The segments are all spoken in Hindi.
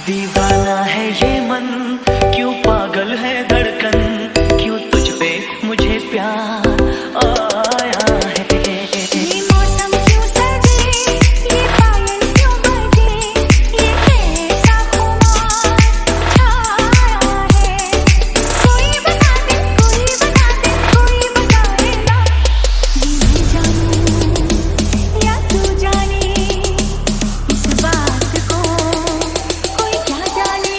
दीवाना है ये मन, क्यों पागल है धड़कन, क्यों तुझ पे मुझे प्यार आया है। ये मौसम क्यों सर्दी, ये पायल क्यों बजे, ये कैसा खुमार छाया है। कोई बता दे, कोई बता दे, कोई बताए ना। ये मैं जानूं या तू जाने, इस बात को कोई क्या जाने।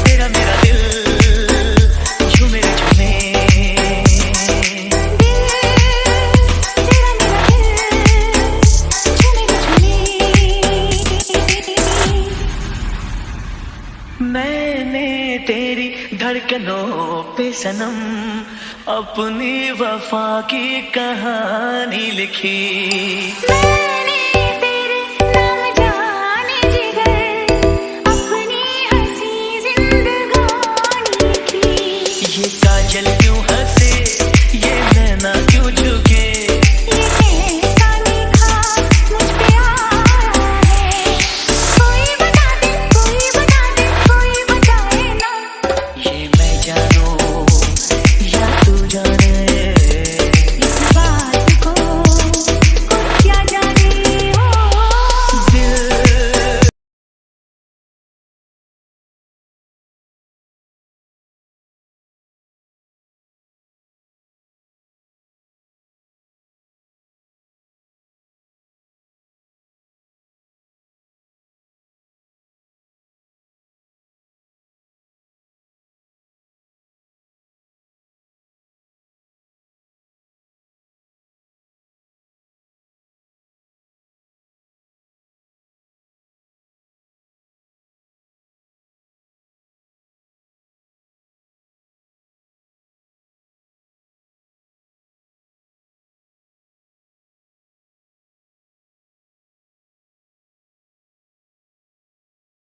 तेरा मेरा दिल झूमे रे झूमे, तेरा मेरा दिल झूमे रे झूमे। मैंने तेरी धड़कनों पे सनम अपनी वफा की कहानी लिखी। मैंने तेरे नाम जाने जिगर अपनी हंसी जिंदगानी की। ये काजल क्यों